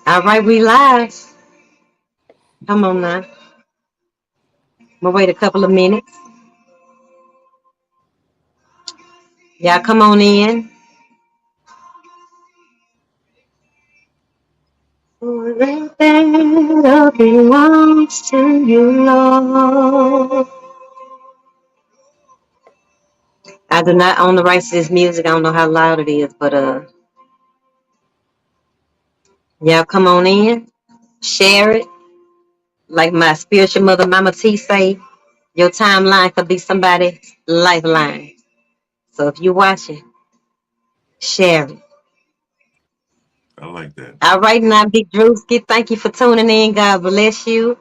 All right, we live. Come on now. We'll wait a couple of minutes. Y'all come on in. That belongs to you, Lord. I do not own the rights to this music. I don't know how loud it is, but y'all come on in. Share it. Like my spiritual mother, Mama T, say, your timeline could be somebody's lifeline. So if you're watching, share it. I like that. All right, now, Big Drewski, thank you for tuning in. God bless you.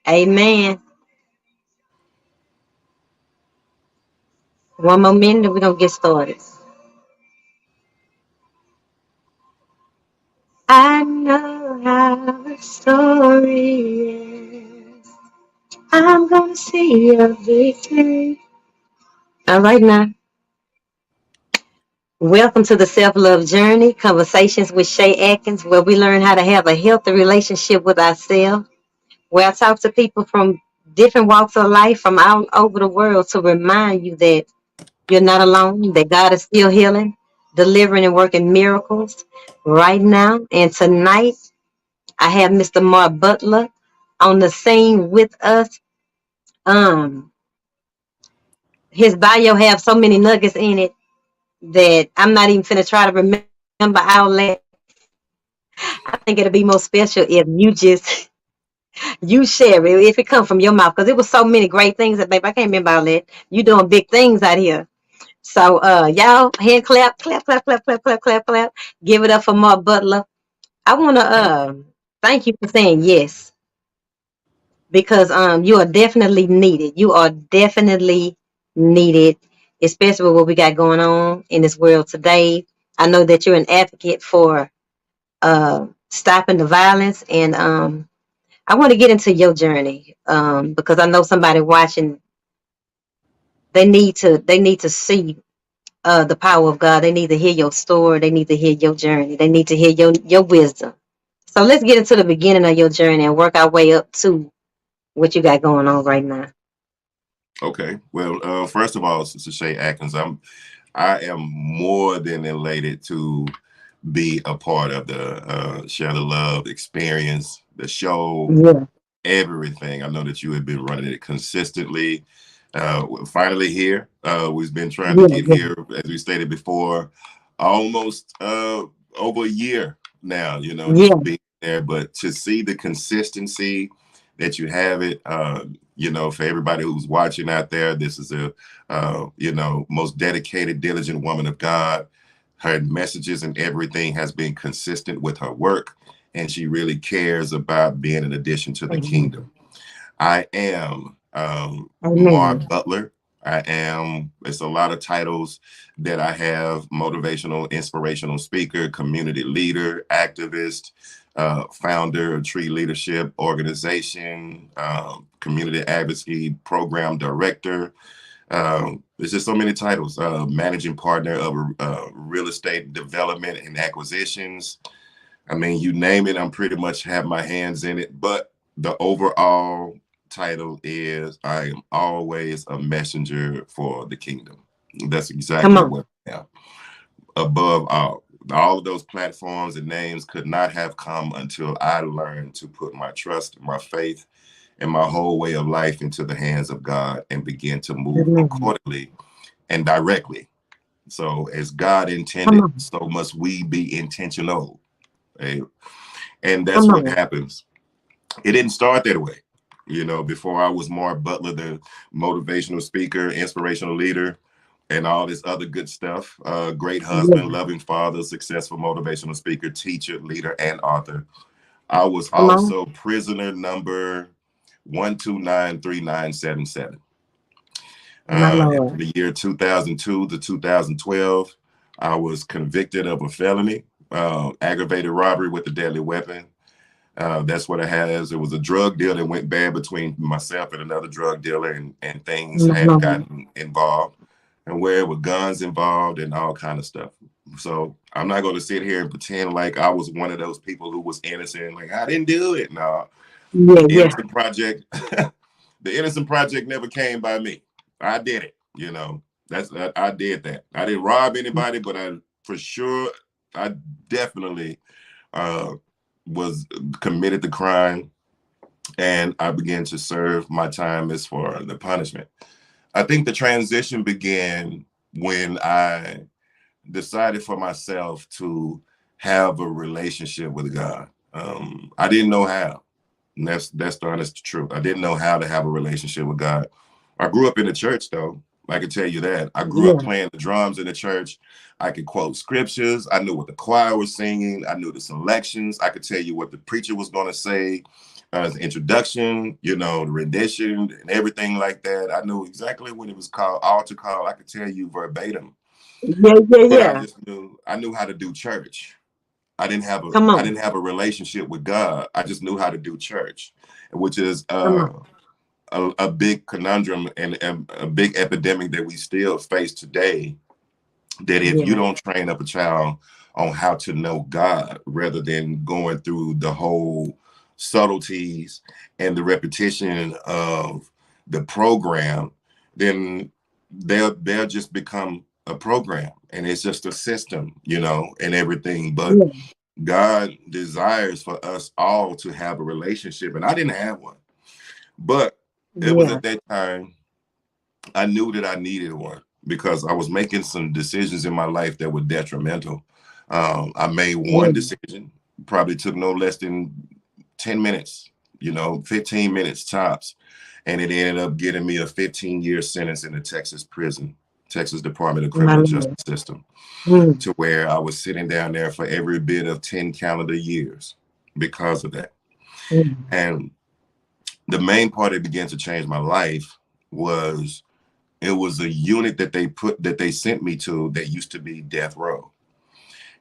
Amen. One more minute and we're going to get started. I know how the story is. I'm going to see your victory. All right, now. Welcome to the Self-Love Journey, Conversations with Shei Atkins, where we learn how to have a healthy relationship with ourselves, where I talk to people from different walks of life from all over the world to remind you that you're not alone, that God is still healing, delivering, and working miracles right now. And tonight, I have Mr. Mar Butler on the scene with us. Um, his bio have so many nuggets in it that I'm not even finna try to remember all that. I think it'll be more special if you just you share it, if it comes from your mouth, because it was so many great things that, babe, I can't remember all that. You doing big things out here. So y'all hand clap, clap, clap, clap, clap, clap, clap, clap. Give it up for Mark Butler. I wanna Thank thank you for saying yes, because you are definitely needed. You are definitely needed, especially with what we got going on in this world today. I know that you're an advocate for stopping the violence, and I want to get into your journey because I know somebody watching. They need to see the power of God. They need to hear your story. They need to hear your journey. They need to hear your wisdom. So let's get into the beginning of your journey and work our way up to what you got going on right now. Okay. Well, first of all, Sister Shei Atkins, I am more than elated to be a part of the Share the Love experience, the show, Yeah, everything. I know that you have been running it consistently. We're finally here. We've been trying to yeah, get yeah, here, as we stated before, almost over a year now, yeah. just being there. But to see the consistency that you have it, for everybody who's watching out there, this is a, most dedicated, diligent woman of God. Her messages and everything has been consistent with her work, and she really cares about being an addition to the Amen. kingdom. I am Mar Amen. Butler. It's a lot of titles that I have: motivational, inspirational speaker, community leader, activist, founder of Tree Leadership Organization, community advocacy program director. There's just so many titles. Managing partner of real estate development and acquisitions. I mean, you name it, I'm pretty much have my hands in it. But the overall title is I am always a messenger for the kingdom. That's Come exactly on. what I am. Above all of those platforms and names could not have come until I learned to put my trust, my faith, and my whole way of life into the hands of God and begin to move Amen. accordingly and directly. So, as God Come intended, on. so must we be intentional. eh? And that's Come what on. happens. It didn't start that way. Before I was Mark Butler, the motivational speaker, inspirational leader, and all this other good stuff. Great husband, Yeah. loving father, successful motivational speaker, teacher, leader, and author. I was Come on. also prisoner number 1293977. My In Lord. the year 2002 to 2012, I was convicted of a felony, aggravated robbery with a deadly weapon. That's what it has. It was a drug deal that went bad between myself and another drug dealer, and things My had Lord. gotten involved, and where with guns involved and all kind of stuff. So I'm not going to sit here and pretend like I was one of those people who was innocent. Like, I didn't do it. No, Yeah, the yeah. innocent project, the innocent project never came by me. I did it. You know, I did that. I didn't rob anybody, but I for sure, I definitely uh, was committed the crime, and I began to serve my time as for the punishment. I think the transition began when I decided for myself to have a relationship with God. I didn't know how. And that's the honest truth. I didn't know how to have a relationship with God. I grew up in the church, though. I can tell you that. I grew up Yeah. playing the drums in the church. I could quote scriptures. I knew what the choir was singing. I knew the selections. I could tell you what the preacher was going to say, the introduction, you know, the rendition and everything like that. I knew exactly when it was called altar call. I could tell you verbatim. Yeah, yeah, But I yeah. just knew I knew how to do church. Come I on. didn't have a relationship with God. I just knew how to do church, which is Come on. a big conundrum and a big epidemic that we still face today. That if you Yeah. don't train up a child on how to know God, rather than going through the whole subtleties and the repetition of the program, then they'll just become a program, and it's just a system, you know, and everything. But Yeah. God desires for us all to have a relationship, and I didn't have one. But it was Yeah. at that time I knew that I needed one because I was making some decisions in my life that were detrimental. I made one Yeah. decision, probably took no less than 10 minutes, you know, 15 minutes tops. And it ended up getting me a 15-year sentence in the Texas prison, Texas Department of My Criminal Lord. Justice System, Mm. to where I was sitting down there for every bit of 10 calendar years because of that. Mm. And the main part that began to change my life was it was a unit that they sent me to that used to be death row.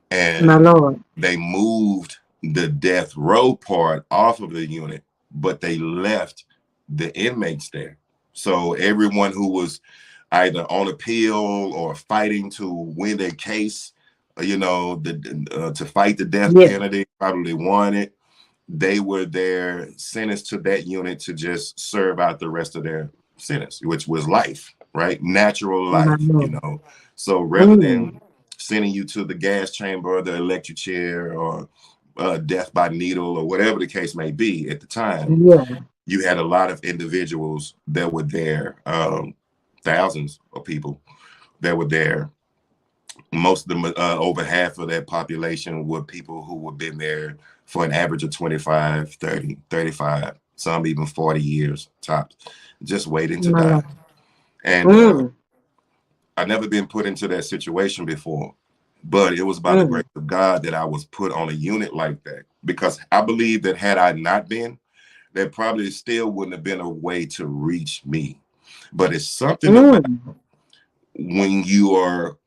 My And Lord. they moved the death row part off of the unit, but they left the inmates there. So everyone who was either on appeal or fighting to win their case, you know, to fight the death Yeah. penalty, probably won it. They were there sentenced to that unit to just serve out the rest of their sentence, which was life, right? Natural My life, you Lord. know. So rather Mm. than sending you to the gas chamber or the electric chair or death by needle or whatever the case may be at the time, Yeah. you had a lot of individuals that were there, thousands of people that were there. Most of them, over half of that population were people who had been there for an average of 25, 30, 35, some even 40 years tops, just waiting to My die. Lord. And Mm. I never been put into that situation before, but it was by the Mm. grace of God that I was put on a unit like that, because I believe that had I not been, there probably still wouldn't have been a way to reach me. But it's something about Mm. when you are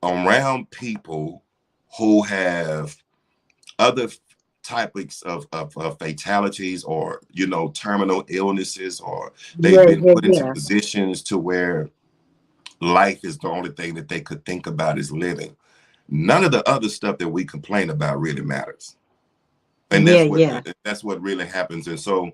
around people who have other types of fatalities, or you know, terminal illnesses, or they've Yeah, been yeah, put into yeah. positions to where life is the only thing that they could think about is living. None of the other stuff that we complain about really matters, and Yeah, yeah. that's what really happens. And so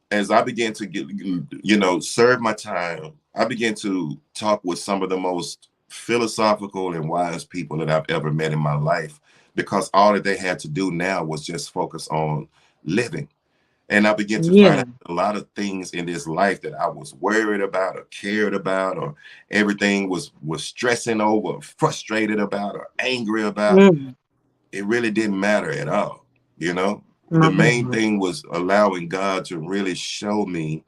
as I began to get, you know, serve my time, I began to talk with some of the most philosophical and wise people that I've ever met in my life, because all that they had to do now was just focus on living. And I began to find Yeah. out a lot of things in this life that I was worried about or cared about, or everything was stressing over, frustrated about, or angry about. Mm. It really didn't matter at all. You know, My the main Lord. thing was allowing God to really show me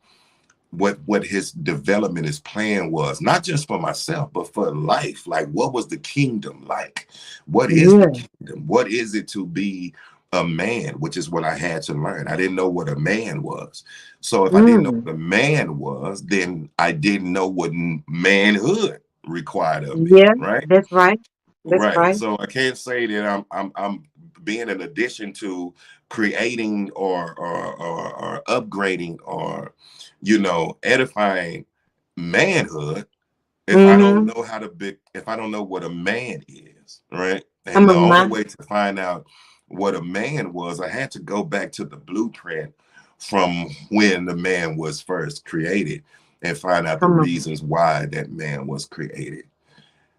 what his development, his plan was, not just for myself but for life. Like, what was the kingdom like? What is the Yeah. kingdom? What is it to be a man? Which is what I had to learn. I didn't know what a man was. So if I didn't know Mm. what a man was, then I didn't know what manhood required of me, Yeah. right? That's right. That's Right. right. So I can't say that I'm being an addition to creating or upgrading or, you know, edifying manhood if I don't Mm-hmm. know how to be, if I don't know what a man is, right? And Come the on, only ma. way to find out what a man was, I had to go back to the blueprint from when the man was first created and find out the Come on. reasons why that man was created.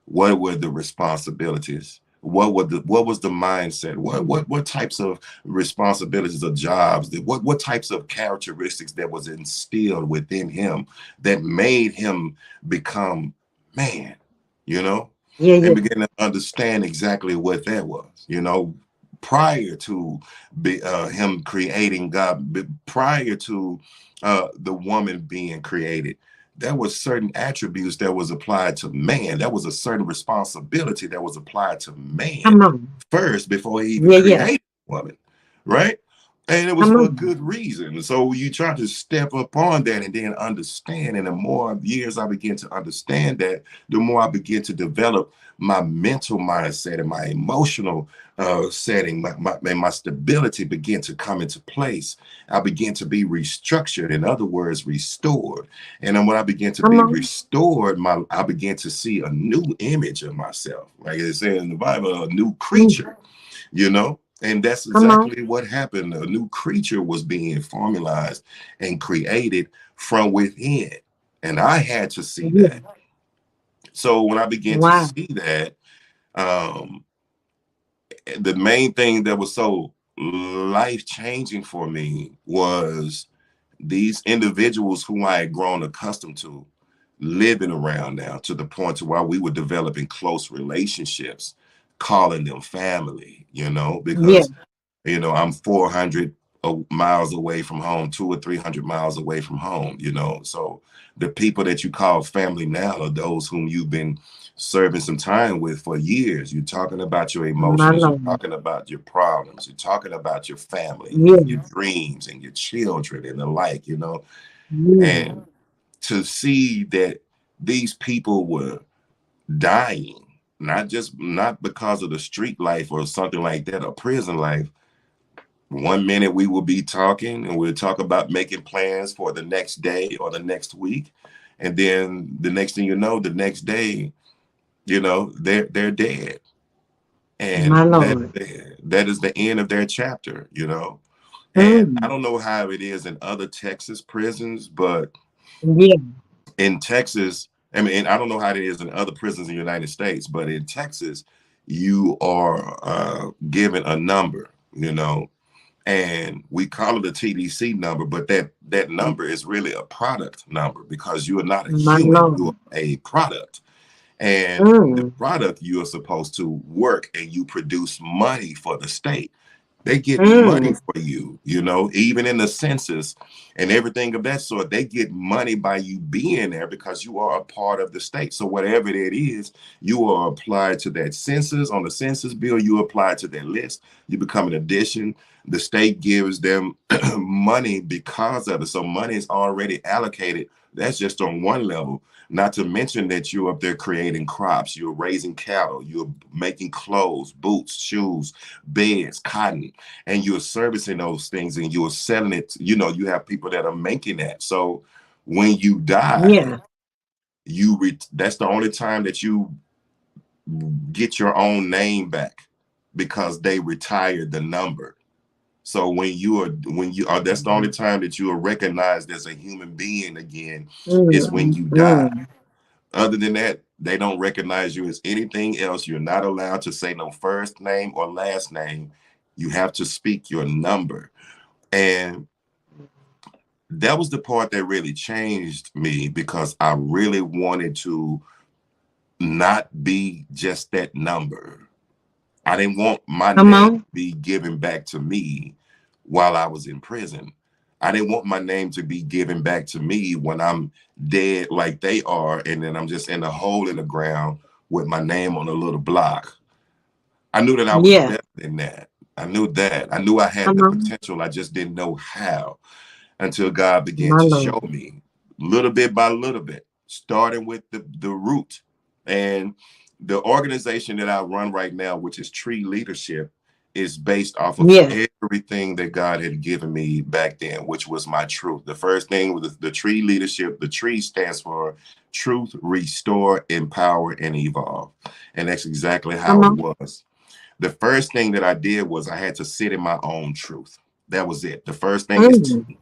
What were the responsibilities? What was the mindset? What types of responsibilities or jobs? What types of characteristics that was instilled within him that made him become man, you know, Yeah, and yeah. begin to understand exactly what that was, prior to him creating God, prior to the woman being created. There was certain attributes that was applied to man. That was a certain responsibility that was applied to man Come on. first before he even Yeah, yeah. created woman, right? And it was Come for a on. good reason. So you try to step up on that and then understand. And the more years I begin to understand that, the more I begin to develop my mental mindset and my emotional setting, and my stability begin to come into place. I begin to be restructured, in other words, restored. And then when I begin to Come be on. restored, I begin to see a new image of myself. Like it says in the Bible, a new Mm. creature, you know? And that's Come on. exactly what happened. A new creature was being formalized and created from within. And I had to see Yeah. that. So when I began to Wow. see that, um, the main thing that was so life changing for me was these individuals who I had grown accustomed to living around now, to the point to where we were developing close relationships, calling them family, Yeah. because I'm 400 miles away from home, 200 or 300 miles away from home, So the people that you call family now are those whom you've been serving some time with for years. You're talking about your My emotions, you're Lord. talking about your problems, you're talking about your family and Yeah. your dreams and your children and the like. Yeah. And to see that these people were dying, not because of the street life or something like that, or prison life. One minute we will be talking and we'll talk about making plans for the next day or the next week. And then the next thing you know, the next day, they're dead. My And Lord. that is the end of their chapter. And I Mm. don't know how it is in other Texas prisons, but Yeah. in Texas, I mean, and I don't know how it is in other prisons in the United States, but in Texas, you are given a number, and we call it a TDC number, but that number is really a product number because you are not a My human, you Lord. are a product. And the Mm. product, you are supposed to work and you produce money for the state. They get money Mm. for you, even in the census and everything of that sort. They get money by you being there because you are a part of the state. So whatever it is, you are applied to that census. On the census bill, you apply to that list. You become an addition. The state gives them money because of it. So money is already allocated. That's just on one level. Not to mention that you're up there creating crops, you're raising cattle, you're making clothes, boots, shoes, beds, cotton, and you're servicing those things and you're selling it. You have people that are making that. So when you die, Yeah. that's the only time that you get your own name back because they retired the number. So when you are, that's the only time that you are recognized as a human being again, is when Mm. you die. Mm. Other than that, they don't recognize you as anything else. You're not allowed to say no first name or last name. You have to speak your number. And that was the part that really changed me because I really wanted to not be just that number. I didn't want my Come name to on. be given back to me while I was in prison. I didn't want my name to be given back to me when I'm dead like they are, and then I'm just in a hole in the ground with my name on a little block. I knew that I was Yeah. better than that. I knew that. I knew I had Come the on. potential. I just didn't know how until God began My to Lord. show me little bit by little bit, starting with the root. And the organization that I run right now, which is Tree Leadership, is based off of Yeah. everything that God had given me back then, which was my truth. The first thing was the Tree Leadership. The tree stands for truth, restore, empower, and evolve. And that's exactly how Come it on. was. The first thing that I did was I had to sit in my own truth. That was it. The first thing is Mm.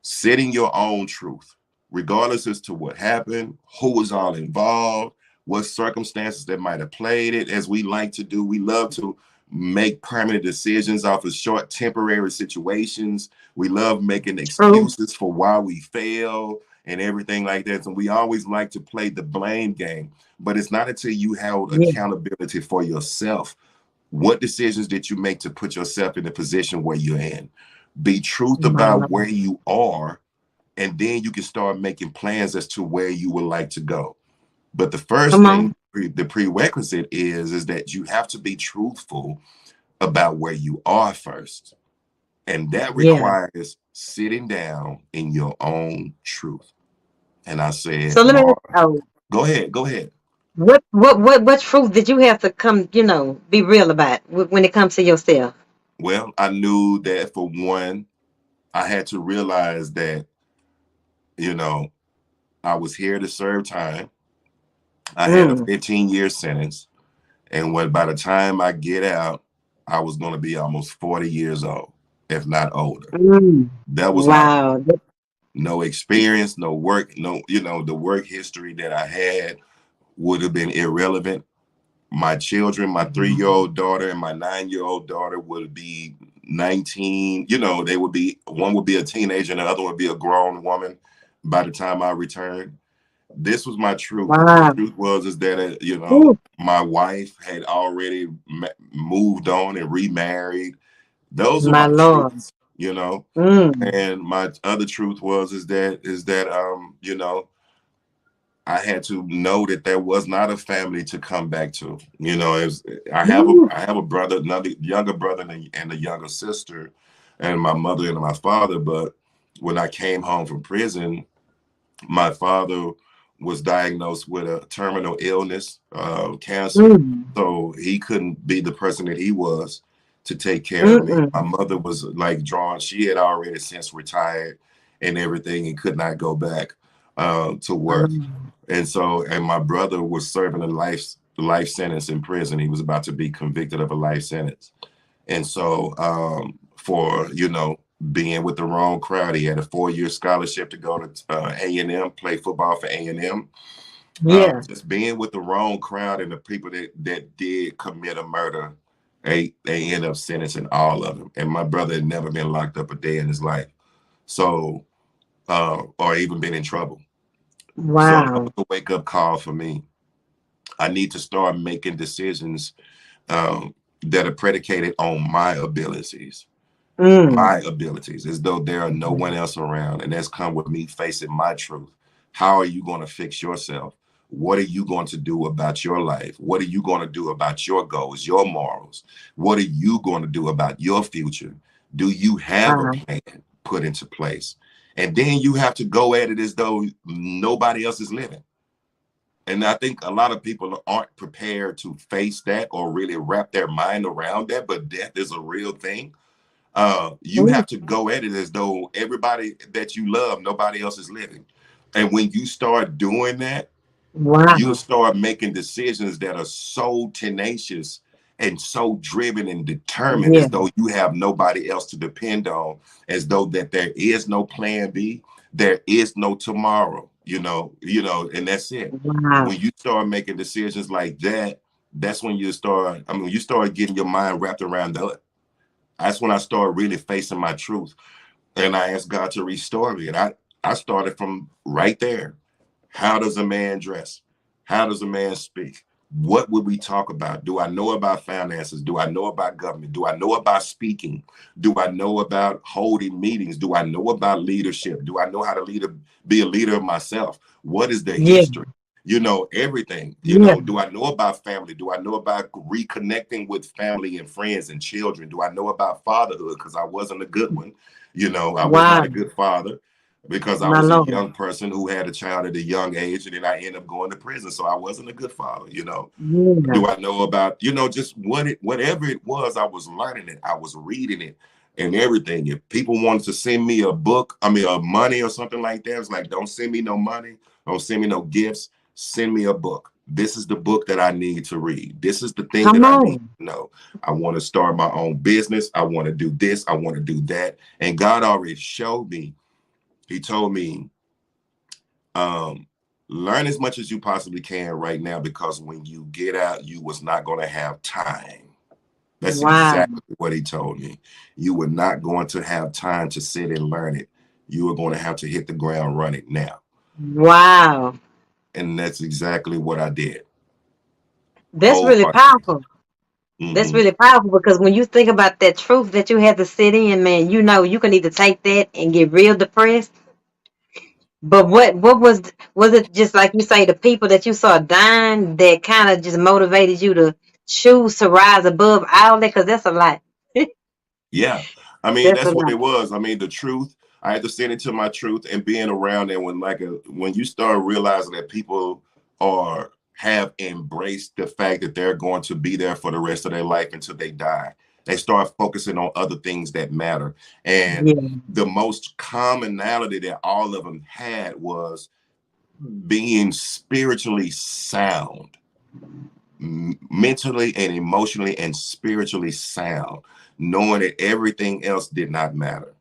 setting your own truth, regardless as to what happened, who was all involved, what circumstances that might have played it. As we like to do, we love to make permanent decisions off of short temporary situations. We love making True. excuses for why we fail and everything like that. And we always like to play the blame game. But it's not until you have Yeah. accountability for yourself. What decisions did you make to put yourself in the position where you're in? Be truth My about where Lord. you are, and then you can start making plans as to where you would like to go. But the first Come thing, on. the prerequisite is that you have to be truthful about where you are first. And that Yeah. requires sitting down in your own truth. And I said, So let me Mar, ask, oh, go ahead, go ahead. what truth did you have to come, be real about when it comes to yourself? Well, I knew that for one, I had to realize that, you know, I was here to serve time. I had a Mm. 15-year sentence. And when by the time I get out, I was going to be almost 40 years old, if not older. Mm. That was my Wow. no experience, no work, no, the work history that I had would have been irrelevant. My children, my 3-year-old daughter and my 9-year-old daughter would be 19. They would be, one would be a teenager and the other would be a grown woman by the time I returned. This was my truth. The Wow. truth was is that Ooh, my wife had already moved on and remarried. Those are my my Lord. truths, you know. Mm. And my other truth was is that I had to know that there was not a family to come back to. I have a Ooh. I have a brother, another younger brother and a younger sister, and my mother and my father. But when I came home from prison, my father was diagnosed with a terminal illness, cancer. Mm. So he couldn't be the person that he was to take care of me. Mm-mm. My mother was like drawn. She had already since retired and everything and could not go back to My work. Lord. And my brother was serving a life sentence in prison. He was about to be convicted of a life sentence. And so for, being with the wrong crowd, he had a 4-year scholarship to go to A&M, play football for A&M. Yeah. Just being with the wrong crowd and the people that did commit a murder, they end up sentencing all of them. And my brother had never been locked up a day in his life. So, or even been in trouble. So that was Wow. a wake up call for me. I need to start making decisions that are predicated on Mm. my abilities, as though there are no one else around. And that's come with me facing my truth. How are you going to fix yourself? What are you going to do about your life? What are you going to do about your goals, your morals? What are you going to do about your future? Do you have a Wow. plan put into place? And then you have to go at it as though nobody else is living. And I think a lot of people aren't prepared to face that or really wrap their mind around that. But death is a real thing. You Ooh. have to go at it as though everybody that you love, nobody else is living. And when you start doing that, you'll Wow. start making decisions that are so tenacious and so driven and determined Yeah. as though you have nobody else to depend on, as though that there is no plan B, there is no tomorrow, and that's it. Wow. When you start making decisions like that, that's when you start getting your mind wrapped around that. That's when I started really facing my truth. And I asked God to restore me. And I started from right there. How does a man dress? How does a man speak? What would we talk about? Do I know about finances? Do I know about government? Do I know about speaking? Do I know about holding meetings? Do I know about leadership? Do I know how to be a leader of myself? What is the Yeah. history? Everything. Yeah. Do I know about family? Do I know about reconnecting with family and friends and children? Do I know about fatherhood? Because I wasn't a good one. I was not Wow. a good father because I My was a Lord. young person who had a child at a young age, and then I ended up going to prison. So I wasn't a good father. Yeah. Do I know about, just whatever it was, I was learning it, I was reading it and everything. If people wanted to send me a book, money or something like that, it's like, don't send me no money, don't send me no gifts, send me a book. This is the book that I need to read. This is the thing that Come I need on. to know. I want to start my own business. I want to do this. I want to do that. And God already showed me. He told me, um, learn as much as you possibly can right now, because when you get out, you was not going to have time. That's Wow. exactly what he told me. You were not going to have time to sit and learn it. You were going to have to hit the ground running now. Wow. And that's exactly what I did. That's really Wholeheartedly. powerful. That's Hmm. really powerful because when you think about that truth that you had to sit in, man, you know you can either take that and get real depressed. But what was it just like you say, the people that you saw dying that kind of just motivated you to choose to rise above all that? Because that's a lot. Yeah. I mean, That's a that's what lot. it was. I mean, the truth, I had to sit into my truth, and being around there when you start realizing that people have embraced the fact that they're going to be there for the rest of their life until they die. They start focusing on other things that matter. And Yeah. the most commonality that all of them had was being spiritually sound, mentally and emotionally and spiritually sound, knowing that everything else did not matter,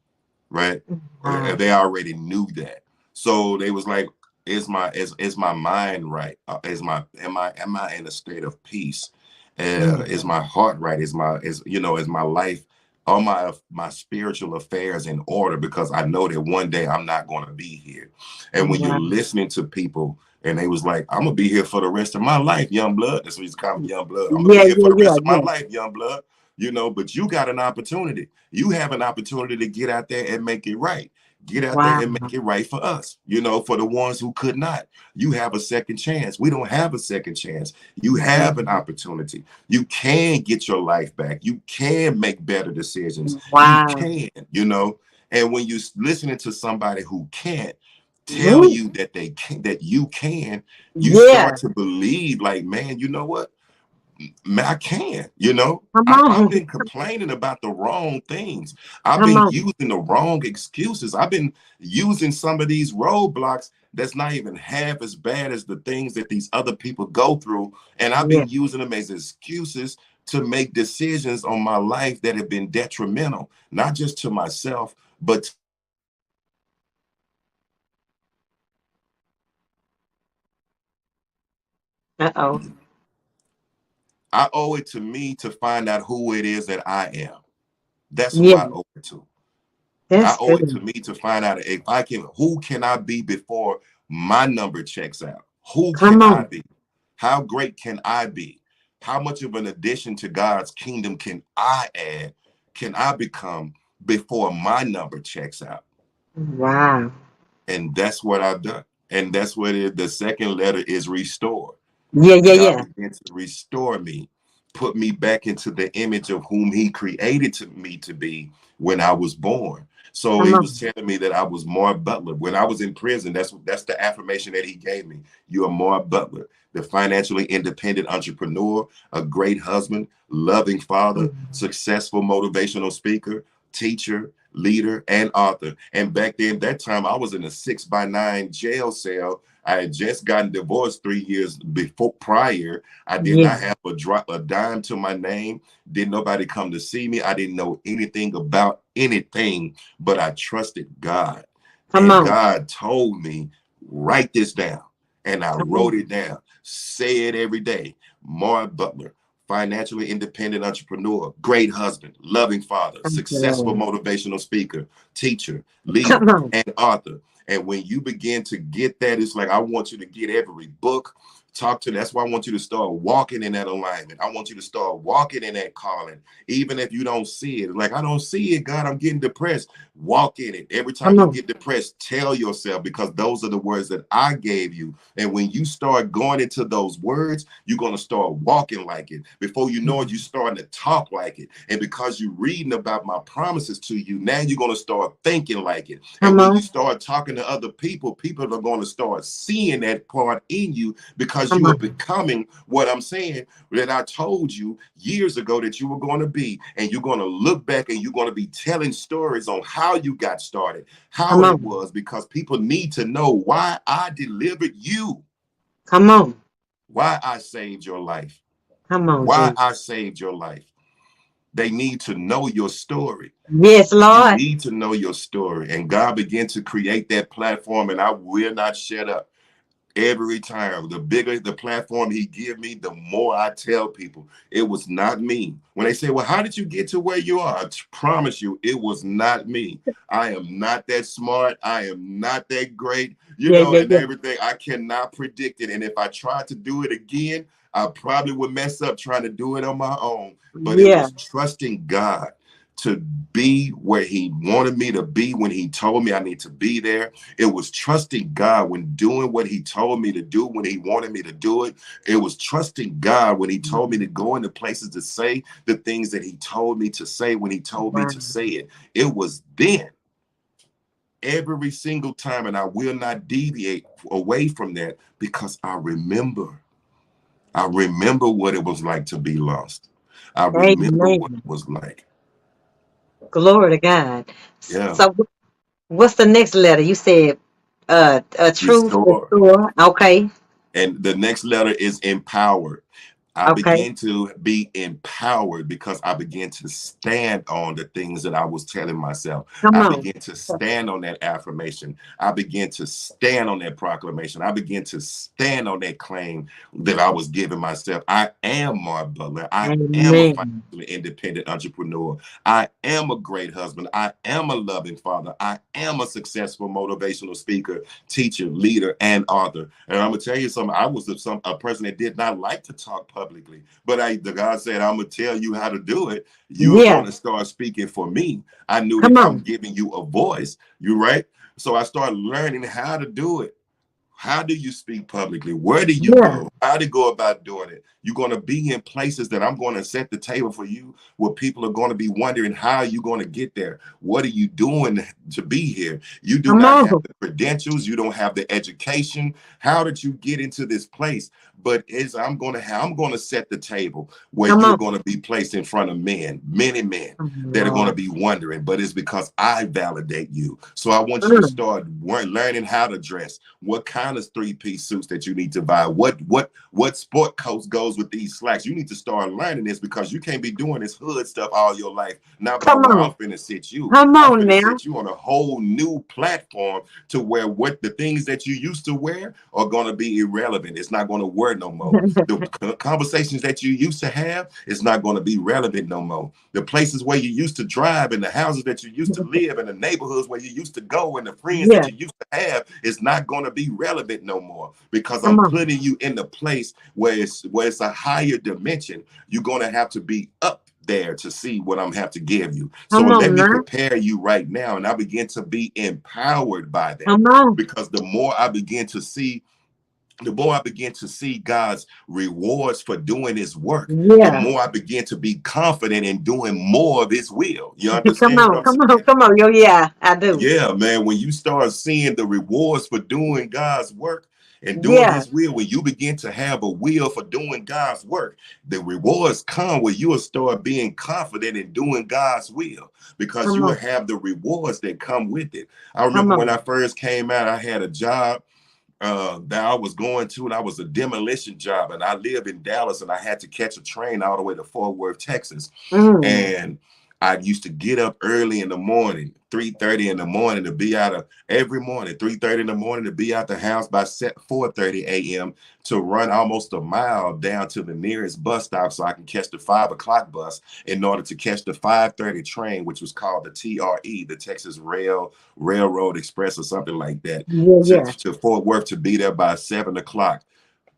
right? Wow. They already knew that. So they was like, is my mind right? Am I in a state of peace? Yeah. Is my heart right? Is my life, all my spiritual affairs in order? Because I know that one day I'm not going to be here. And when you're Wow. listening to people, and they was like, I'm gonna be here for the rest of my life, young blood. That's what he's calling me, young blood. I'm gonna be Yeah, here yeah, for the yeah, rest of my yeah. life, young blood. But you got an opportunity. You have an opportunity to get out there and make it right. Get out there Wow. and make it right for us. For the ones who could not. You have a second chance. We don't have a second chance. You have an opportunity. You can get your life back. You can make better decisions. You Wow. can. And when you're listening to somebody who can't tell Woo. you that they can, that you can, you Yeah. start to believe, like, man, you know what? Man, I can. Come I've on. been complaining about the wrong things. I've Come been on. using the wrong excuses. I've been using some of these roadblocks that's not even half as bad as the things that these other people go through. And I've Yeah. been using them as excuses to make decisions on my life that have been detrimental, not just to myself, but to the people around me. And I owe it to me Uh-oh. I owe it to me to find out who it is that I am. That's who Yeah. I owe it to. I That's owe it to good. me to find out who can I be before my number checks out? Who Come can I on. be? How great can I be? How much of an addition to God's kingdom can I add? Can I become before my number checks out? Wow. And that's what I've done. And that's what the second letter is: restore. Yeah, yeah, God yeah. began to restore me, put me back into the image of whom He created me to be when I was born. So Come He was on. telling me that I was Mar Butler. When I was in prison, that's the affirmation that He gave me. You are Mar Butler, the financially independent entrepreneur, a great husband, loving father, successful motivational speaker, teacher, leader, and author. And back then, that time, I was in a 6x9 jail cell. I had just gotten divorced 3 years before prior. I did Yeah. not have a dime to my name. Didn't nobody come to see me. I didn't know anything about anything, but I trusted God. Come And on. God told me, write this down. And I Come wrote on. it down. Say it every day. Mar Butler, financially independent entrepreneur, great husband, loving father, Thank you, successful Lord. motivational speaker, teacher, leader, Come on. and author. And when you begin to get that, it's like, I want you to get every book, talk to. That's why I want you to start walking in that alignment. I want you to start walking in that calling, even if you don't see it. Like, I don't see it, God, I'm getting depressed. Walk in it. Every time Come you on. get depressed, tell yourself, because those are the words that I gave you. And when you start going into those words, you're going to start walking like it. Before you know it, you're starting to talk like it. And because you're reading about my promises to you, now you're going to start thinking like it. And Come when you on. start talking to other people, people are going to start seeing that part in you, because Come you are on. becoming what I'm saying that I told you years ago that you were going to be. And you're going to look back and you're going to be telling stories on how you got started, how Come it on. was, because people need to know why I delivered you. Come on. why I saved your life, Come on, why Jesus. I saved your life. They need to know your story. Yes, You Lord. need to know your story. And God began to create that platform, and I will not shut up. Every time, the bigger the platform he give me, the more I tell people it was not me. When they say, well, how did you get to where you are? I promise you, it was not me. I am not that smart. I am not that great, Yeah, yeah, and yeah. everything. I cannot predict it. And if I tried to do it again, I probably would mess up trying to do it on my own. But it Yeah. was trusting God to be where he wanted me to be when he told me I need to be there. It was trusting God when doing what he told me to do when he wanted me to do it. It was trusting God when he told me to go into places to say the things that he told me to say when he told me Wow. to say it. It was then every single time, and I will not deviate away from that because I remember. I remember what it was like to be lost. I remember what Amen. it was like. Glory to God. Yeah. So what's the next letter? You said a truth, Restore. restore. Okay. And the next letter is empowered. I Okay. began to be empowered because I began to stand on the things that I was telling myself. Come I on. began to stand on that affirmation. I began to stand on that proclamation. I began to stand on that claim that I was giving myself. I am Mar Butler. I am a Amen. financially independent entrepreneur. I am a great husband. I am a loving father. I am a successful motivational speaker, teacher, leader, and author. And I'm gonna tell you something. I was a person that did not like to talk publicly, but the God said, "I'm gonna tell you how to do it. You're Yeah. gonna start speaking for me." I knew Come that I'm on. giving you a voice. You right? So I started learning how to do it. How do you speak publicly? Where do you Yeah. go? How to go about doing it? You're going to be in places that I'm going to set the table for you where people are going to be wondering how you're going to get there. What are you doing to be here? You do Come not have on. the credentials. You don't have the education. How did you get into this place? But I'm going to set the table where Come you're on. going to be placed in front of men, many men Oh, that are going to Lord. be wondering, but it's because I validate you. So I want you to Mm. start learning how to dress, what kind of three-piece suits that you need to buy, what sport coat goes with these slacks. You need to start learning this because you can't be doing this hood stuff all your life. Not by Come where on. I'm finna sit you. Come I'm on finna now. sit you on a whole new platform to where what the things that you used to wear are going to be irrelevant. It's not going to wear no more. The conversations that you used to have is not going to be relevant no more. The places where you used to drive and the houses that you used to live and the neighborhoods where you used to go and the friends that Yeah. you used to have is not going to be relevant no more because Come I'm on. putting you in the place where it's a higher dimension. You're going to have to be up there to see what I'm have to give you. So Come let on me now. prepare you right now, and I begin to be empowered by that Come on. because the more I begin to see God's rewards for doing his work, the Yeah. more I begin to be confident in doing more of his will. You Come understand what on. I'm Come on. saying? Come on. Yo, yeah, I do. Yeah, man, when you start seeing the rewards for doing God's work and doing Yeah. his will, when you begin to have a will for doing God's work, the rewards come where you will start being confident in doing God's will because Come you will on. have the rewards that come with it. I Come remember when on. I first came out, I had a job that I was going to, and I was a demolition job, and I live in Dallas, and I had to catch a train all the way to Fort Worth, Texas, Mm. and I used to get up early in the morning, 3:30 in the morning to be out of every morning, 3:30 in the morning to be out the house by 4:30 a.m. to run almost a mile down to the nearest bus stop so I can catch the 5 o'clock bus in order to catch the 5:30 train, which was called the TRE, the Texas Railroad Express or something like that, Yeah, to, yeah. to Fort Worth to be there by 7 o'clock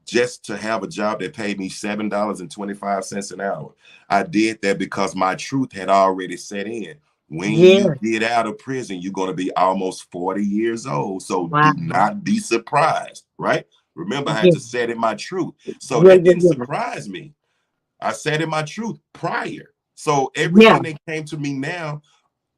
just to have a job that paid me $7.25 an hour. I did that because my truth had already set in. When you Yeah. get out of prison, you're going to be almost 40 years old. So Wow. do not be surprised, right? Remember, I had Yeah. to set in my truth. So Yeah, that yeah, didn't yeah. surprise me. I said in my truth prior. So Yeah. everything that came to me now,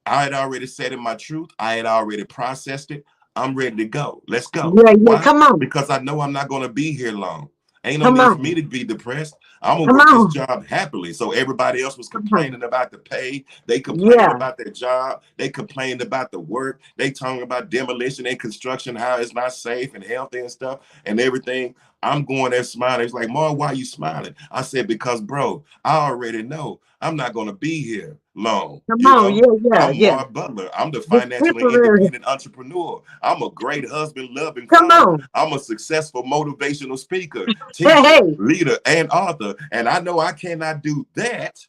I had already said in my truth. I had already processed it. I'm ready to go. Let's go. Yeah, yeah. Why? Come on. Because I know I'm not going to be here long. Ain't no Come need for on. me to be depressed. I'm gonna Come work this on. job happily. So everybody else was Come on. complaining about the pay. They complained Yeah. about their job. They complained about the work. They talking about demolition and construction, how it's not safe and healthy and stuff and everything. I'm going there smiling. He's like, Mar, why you smiling? I said, because, bro, I already know I'm not going to be here long. Come You on. know, Yeah, yeah, I'm yeah. Mar Butler. I'm the This financially temporary. independent entrepreneur. I'm a great husband, loving Come father. on. I'm a successful motivational speaker, Hey, teacher, hey. leader, and author. And I know I cannot do that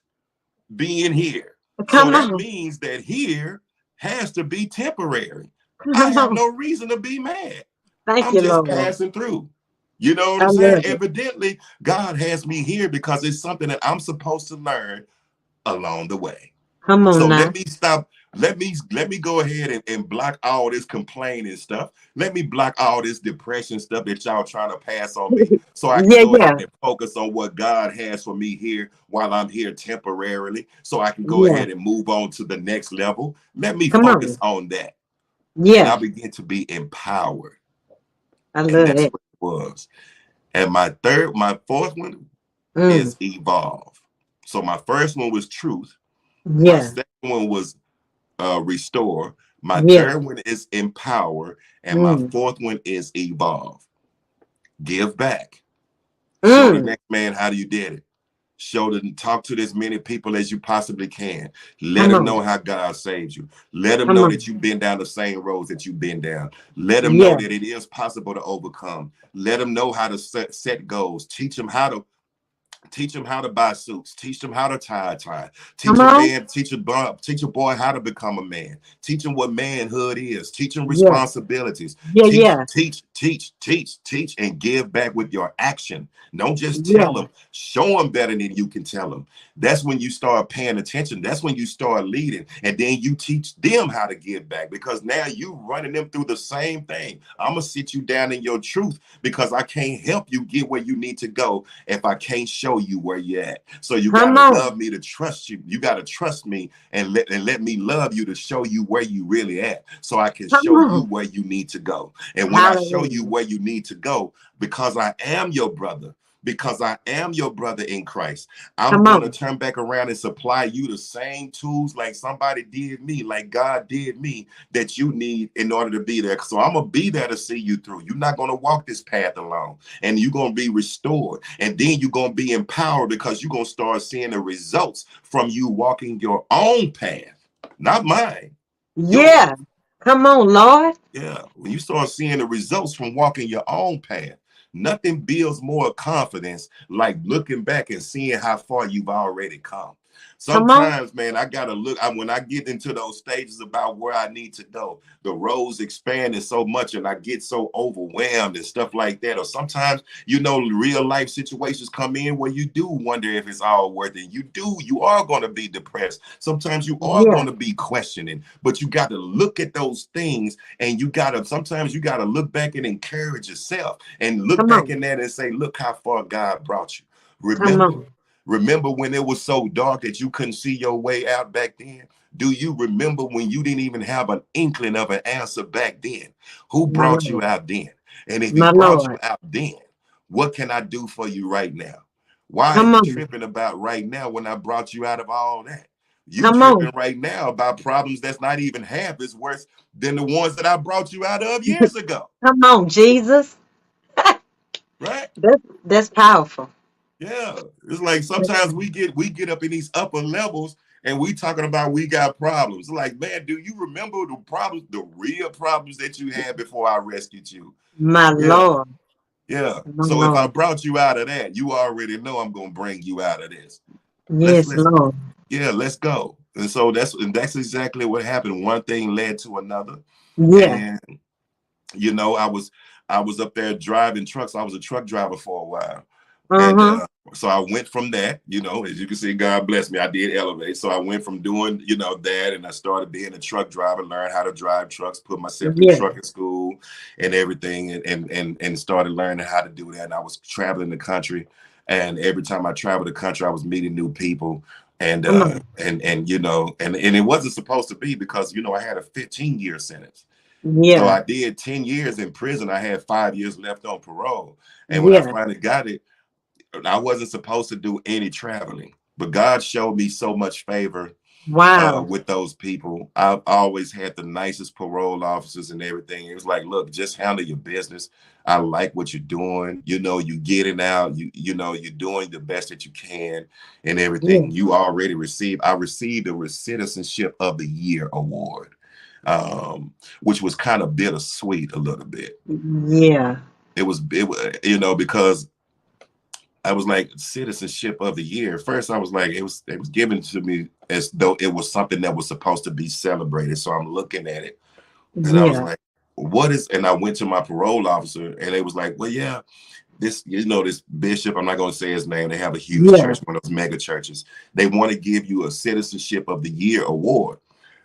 being here. So Come that on. means that here has to be temporary. I Come have on. no reason to be mad. Thank I'm you, just Lord. passing through. You know what I I'm saying? love it. Evidently, God has me here because it's something that I'm supposed to learn along the way. Come So on now. let me stop. Let me go ahead and block all this complaining stuff. Let me block all this depression stuff that y'all trying to pass on me so I can Yeah, go ahead yeah, and focus on what God has for me here while I'm here temporarily so I can go yeah. ahead and move on to the next level. Let me Come focus on. on that. And Yeah. I begin to be empowered. I And love that's it. what it was. And my fourth one Mm. is evolve. So my first one was truth. My Yeah. second one was restore. My Yeah. third one is empower. And my Mm. fourth one is evolve. Give back. Show the Mm. next man how you did it. Show them, talk to as many people as you possibly can. Let Come them on. know how God saved you. Let them Come know that on. you've been down the same roads that you've been down. Let them know Yeah. that it is possible to overcome. Let them know how to set goals. Teach them how to buy suits. Teach them how to tie a tie. Come Teach a on. man, teach a boy how to become a man. Teach them what manhood is. Teach them Yeah. responsibilities. Yeah, Teach, yeah. teach, teach, teach, teach, and give back with your action. Don't just tell Yeah. them. Show them better than you can tell them. That's when you start paying attention. That's when you start leading, and then you teach them how to give back because now you running them through the same thing. I'm gonna sit you down in your truth because I can't help you get where you need to go if I can't show you where you're at. So you got Come to on. love me to trust you. You got to trust me and let me love you to show you where you really at so I can Come show you on. where you need to go. And when I show you Hallelujah. where you need to go, because I am your brother, because I am your brother in Christ, I'm Come going to on. turn back around and supply you the same tools like somebody did me, like God did me, that you need in order to be there. So I'm going to be there to see you through. You're not going to walk this path alone, and you're going to be restored. And then you're going to be empowered because you're going to start seeing the results from you walking your own path, not mine, yours. Yeah. Come on, Lord. Yeah, when you start seeing the results from walking your own path, nothing builds more confidence like looking back and seeing how far you've already come. Come on. Sometimes, man, I gotta look. When I get into those stages about where I need to go, the roads expanding so much, and I get so overwhelmed and stuff like that. Or sometimes, real life situations come in where you do wonder if it's all worth it. You are going to be depressed. Sometimes you are Yeah. going to be questioning, but you got to look at those things and sometimes you gotta look back and encourage yourself and look Come back on. in that and say, look how far God brought you. Come Remember, on. remember when it was so dark that you couldn't see your way out back then? Do you remember when you didn't even have an inkling of an answer back then? Who My brought you Lord. out then? And if he My brought you Lord. out then, what can I do for you right now? Why are Come you on. tripping about right now when I brought you out of all that? You Come tripping on. right now about problems that's not even half as worse than the ones that I brought you out of years ago, Come on, Jesus. right? That's powerful. Yeah, it's like sometimes we get up in these upper levels and we talking about we got problems. Like, man, do you remember the problems, the real problems that you had before I rescued you? My Yeah, Lord. yeah. My So if I Lord. brought you out of that, you already know I'm gonna bring you out of this. Let's Yes, let's Lord. yeah, let's go. And so that's exactly what happened. One thing led to another, Yeah. and I was up there driving trucks. I was a truck driver for a while. And Uh-huh. so I went from that, as you can see, God bless me. I did elevate. So I went from doing, that, and I started being a truck driver, learned how to drive trucks, put myself through Yeah. trucking school and everything, and started learning how to do that. And I was traveling the country, and every time I traveled the country, I was meeting new people. And Come on. and it wasn't supposed to be because I had a 15-year sentence. So Yeah. I did 10 years in prison. I had 5 years left on parole. And when I Yeah. finally got it, I wasn't supposed to do any traveling, but God showed me so much favor Wow. with those people. I've always had the nicest parole officers and everything. It was like, look, just handle your business. I like what you're doing. You know, you get it out. You know, you're doing the best that you can and Yeah. everything. You already received. I received a Citizenship of the Year award, which was kind of bittersweet a little bit. Yeah. It was, you know, because I was like, Citizenship of the Year. First, I was like, it was given to me as though it was something that was supposed to be celebrated. So I'm looking at it and I was Yeah. like, what is, and I went to my parole officer and they was like, well, yeah, this, you know, this bishop, I'm not going to say his name. They have a huge Yeah. church, one of those mega churches. They want to give you a Citizenship of the Year award.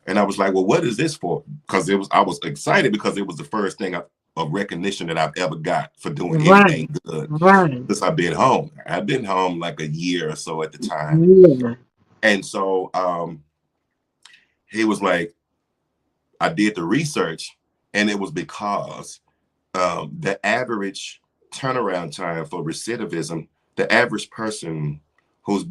And I was like, well, what is this for? Because I was excited because it was the first thing of recognition that I've ever got for doing Right. anything good Right. since I've been home. I've been home like a year or so at the time. Yeah. And so he was like, I did the research, and it was because the average turnaround time for recidivism, the average person who's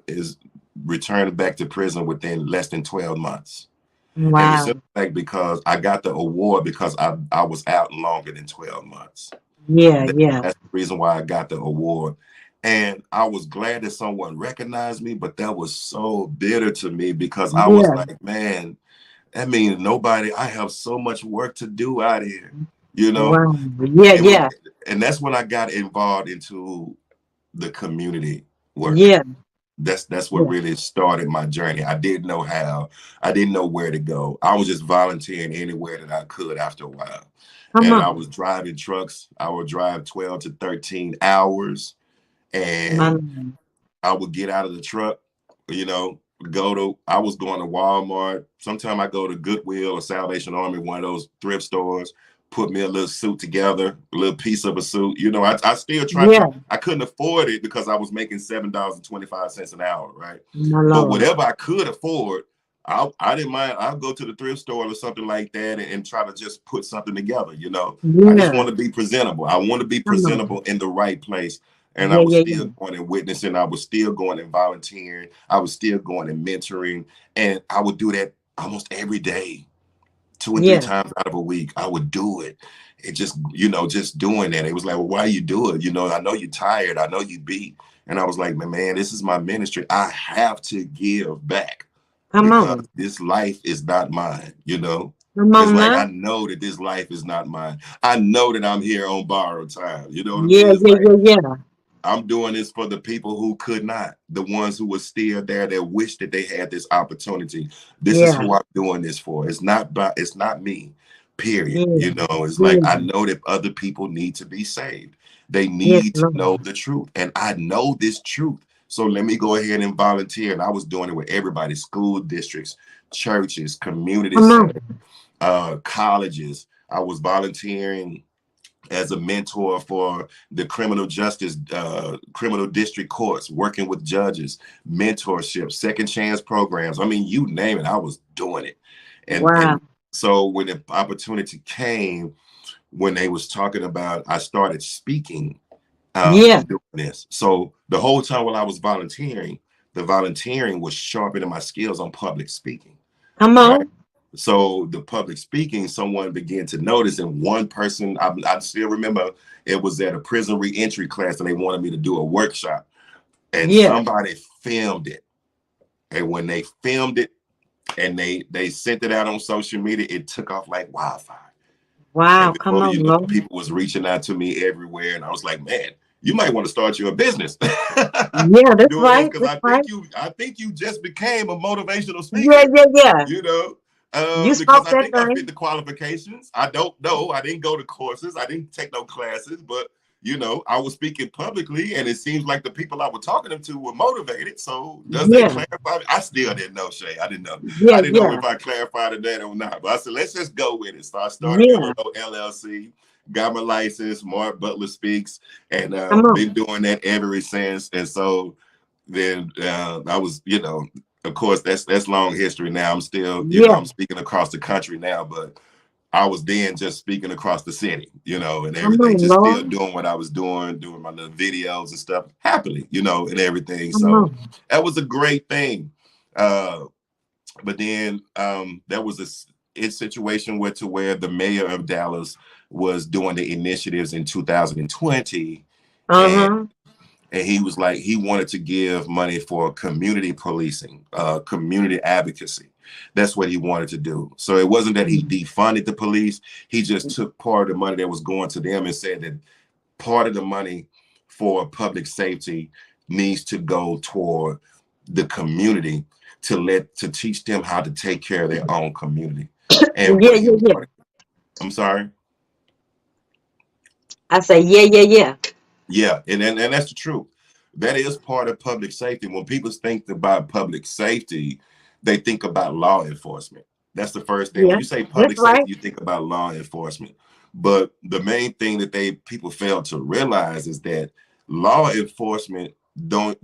is returned back to prison within less than 12 months. And the Wow. simple fact, because I got the award because I was out longer than 12 months. Yeah. Yeah. That's the reason why I got the award. And I was glad that someone recognized me, but that was so bitter to me because I was Yeah. like, man, that means nobody, I have so much work to do out here, you know? Wow. Yeah. It was, Yeah. and that's when I got involved into the community work. Yeah. That's what Yeah. really started my journey. I didn't know how, I didn't know where to go. I was just volunteering anywhere that I could after a while. Come And I on. was driving trucks. I would drive 12 to 13 hours, My and Lord. I would get out of the truck, you know, I was going to Walmart. Sometimes I go to Goodwill or Salvation Army, one of those thrift stores, put me a little suit together, a little piece of a suit. You know, I still Yeah. I couldn't afford it because I was making $7.25 an hour, right? My But Lord. whatever I could afford, I didn't mind. I'll go to the thrift store or something like that and try to just put something together, you know. I just Yeah. want to be presentable. I want to be Come on. presentable in the right place. And I Yeah. was Yeah. still Yeah. going and witnessing. I was still going and volunteering. I was still going and mentoring. And I would do that almost every day, two and three Yeah. times out of a week. I would do it. It just, you know, just doing that. It was like, well, why you do it? You know, I know you're tired. I know you beat. And I was like, man, this is my ministry. I have to give back Come because on. this life is not mine, you know? Come It's on like, now. I know that this life is not mine. I know that I'm here on borrowed time. You know what I mean? Yeah. It's Yeah. like, Yeah. Yeah. I'm doing this for the people who could not, the ones who were still there that wish that they had this opportunity. This is Yeah. who I'm doing this for. It's not me, period. Yeah. You know, it's like I Yeah. know that other people need to be saved. They Yes, need to know Lord. the truth. And I know this truth. So let me go ahead and volunteer. And I was doing it with everybody, school districts, churches, community Come centers, on. colleges. I was volunteering as a mentor for the criminal district courts, working with judges, mentorship, second chance programs. I mean, you name it, I was doing it. And Wow. so when the opportunity came, when they was talking about, I started speaking Yeah. and doing this. So the whole time while I was volunteering, the volunteering was sharpening my skills on public speaking, Come right? on. So the public speaking, someone began to notice, and one person, I still remember, it was at a prison reentry class, and they wanted me to do a workshop, and Yeah. somebody filmed it. And when they filmed it and they sent it out on social media, it took off like wildfire. Wow. And Come before on, you know, Lord. people was reaching out to me everywhere, and I was like, man, you might want to start your business Yeah, that's doing this right. because That's right. I think you just became a motivational Yeah. speaker, Yeah. Yeah. you know, You because spoke I that think I fit thing. the qualifications. I don't know. I didn't go to courses. I didn't take no classes, but you know, I was speaking publicly, and it seems like the people I was talking to were motivated. So does that Yeah. clarify? I still didn't know, Shay. I didn't know. Yeah. I didn't know Yeah. if I clarified that or not. But I said, let's just go with it. So I started me a Yeah. little LLC, got my license, Mar Butler Speaks, and Come been on. doing that ever since. And so then I was, you know, of course, that's long history now. I'm still, you know, Yeah. I'm speaking across the country now, but I was then just speaking across the city, you know, and Come everything, on, just still Lord. doing what I was doing my little videos and stuff happily, you know, and everything. Come So on. that was a great thing. Uh, But then there was a situation where the mayor of Dallas was doing the initiatives in 2020, and Uh-huh. he was like, he wanted to give money for community policing, community advocacy. That's what he wanted to do. So it wasn't that he defunded the police. He just took part of the money that was going to them and said that part of the money for public safety needs to go toward the community to teach them how to take care of their own community. And Yeah, what he yeah, yeah. wanted, I'm sorry. I say, yeah, yeah, yeah. Yeah, and that's the truth. That is part of public safety. When people think about public safety, they think about law enforcement. That's the first thing. When Yeah. you say That's public right. safety, you think about law enforcement. But the main thing that people fail to realize is that law enforcement don't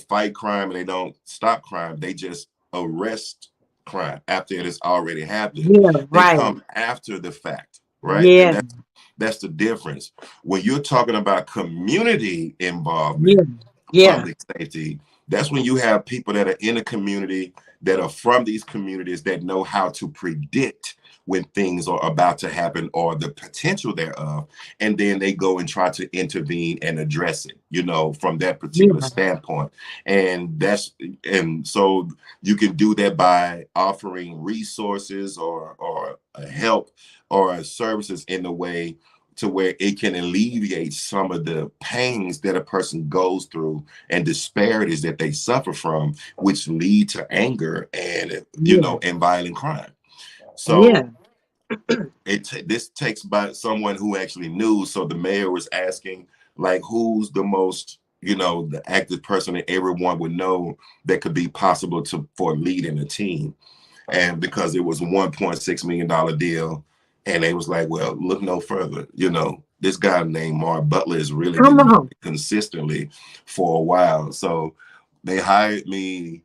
fight crime and they don't stop crime. They just arrest crime after it has already happened. Yeah, They right. come after the fact, right? And Yeah, that's the difference. When you're talking about community involvement, yeah, yeah, public safety, that's when you have people that are in the community, that are from these communities, that know how to predict when things are about to happen or the potential thereof, and then they go and try to intervene and address it, from that particular yeah, standpoint. And so you can do that by offering resources or help or services in a way to where it can alleviate some of the pains that a person goes through and disparities that they suffer from, which lead to anger and yeah, and violent crime. yeah. So this takes by someone who actually knew. So the mayor was asking, like, who's the most the active person that everyone would know that could be possible for leading a team. And because it was a $1.6 million deal, and they was like, well, look no further. This guy named Mar Butler has really Come been doing on. it consistently for a while. So they hired me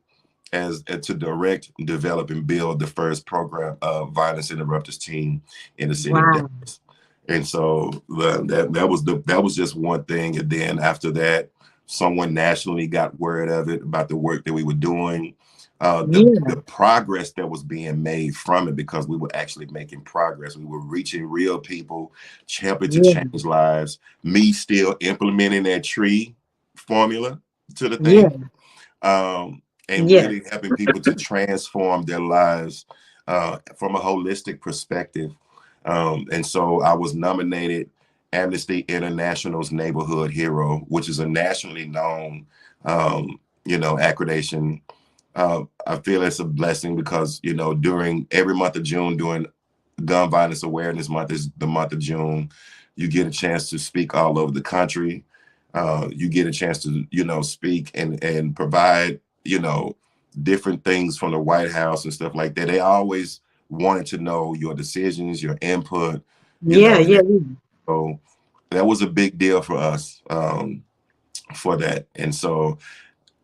as to direct, develop, and build the first program of violence interrupters team in the city of Wow. Dallas. And so that was just one thing. And then after that, someone nationally got word of it about the work that we were doing, Yeah, the progress that was being made from it, because we were actually making progress. We were reaching real people, helping to yeah, change lives. Me still implementing that tree formula to the yeah, thing, and yes. really helping people to transform their lives from a holistic perspective. And so I was nominated Amnesty International's Neighborhood Hero, which is a nationally known, accreditation. I feel it's a blessing because, during every month of June, during Gun Violence Awareness Month is the month of June, you get a chance to speak all over the country. You get a chance to, speak and provide, different things from the White House and stuff like that. They always wanted to know your decisions, your input, Yeah, and yeah, yeah, so that was a big deal for us, for that. And so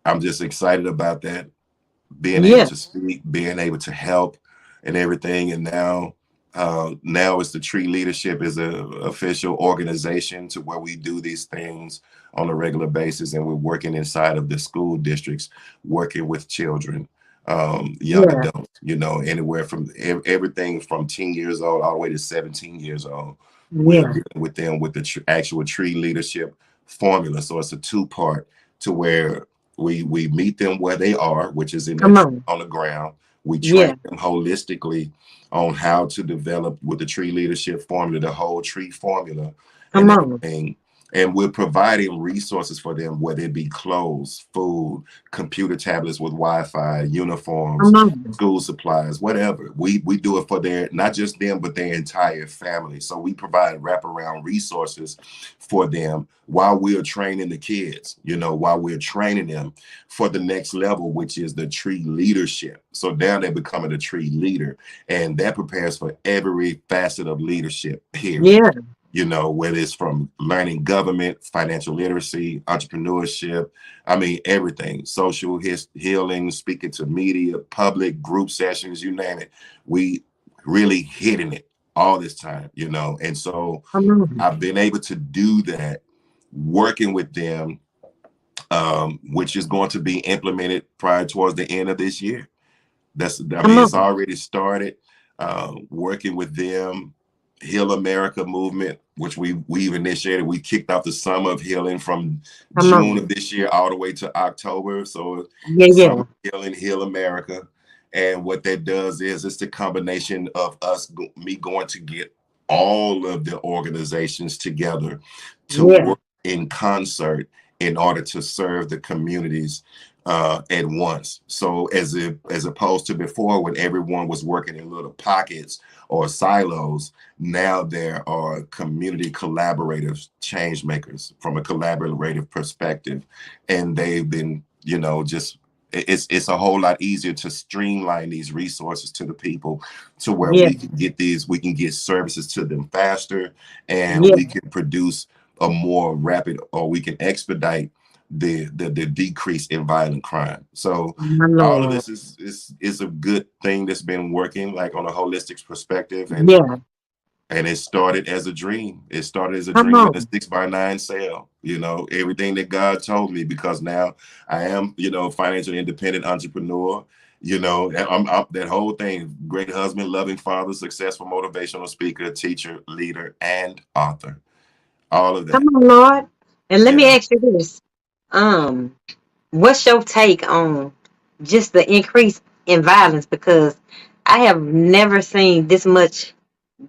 I'm just excited about that, being able yeah, to speak, being able to help, and everything. And now it's the Tree Leadership is a official organization to where we do these things on a regular basis, and we're working inside of the school districts, working with children, young yeah, adults, anywhere from everything from 10 years old all the way to 17 years old. We are yeah. dealing with them with the actual Tree Leadership formula. So it's a two-part to where we meet them where they are, which is in Come that on. on the ground. We train Yeah, them holistically on how to develop with the Tree Leadership formula, the whole tree formula, come and on. everything. And we're providing resources for them, whether it be clothes, food, computer tablets with Wi-Fi, uniforms, Come on. school supplies, whatever. We do it for their, not just them, but their entire family. So we provide wraparound resources for them while we're training the kids, while we're training them for the next level, which is the tree leadership. So now they're becoming a tree leader, and that prepares for every facet of leadership, period. Yeah, Whether it's from learning government, financial literacy, entrepreneurship, I mean, everything, social healing, speaking to media, public group sessions, you name it. We really hitting it all this time, and so come on. I've been able to do that, working with them, which is going to be implemented prior towards the end of this year. Come It's on. already started. Working with them, Heal America movement, which we've initiated. We kicked off the summer of healing from Come June on. of this year all the way to October. So Yeah, Summer yeah. of Healing, Heal America. And what that does is it's the combination of me going to get all of the organizations together to Yeah. work in concert in order to serve the communities at once. So as opposed to before when everyone was working in little pockets or silos, now there are community collaborative change makers from a collaborative perspective, and they've been, just it's a whole lot easier to streamline these resources to the people to where Yeah. we can get services to them faster, and Yeah. we can produce a more rapid, or we can expedite the decrease in violent crime. So My all of Lord. this is a good thing that's been working like on a holistic perspective, Yeah. and it started as a dream. It started as a Come dream in a on. 6x9 sale. Everything that God told me, because now I am, financially independent entrepreneur. I'm that whole thing: great husband, loving father, successful motivational speaker, teacher, leader, and author. All of Come that. on, Lord. And let me Yeah. ask you this. Um, what's your take on just the increase in violence? Because I have never seen this much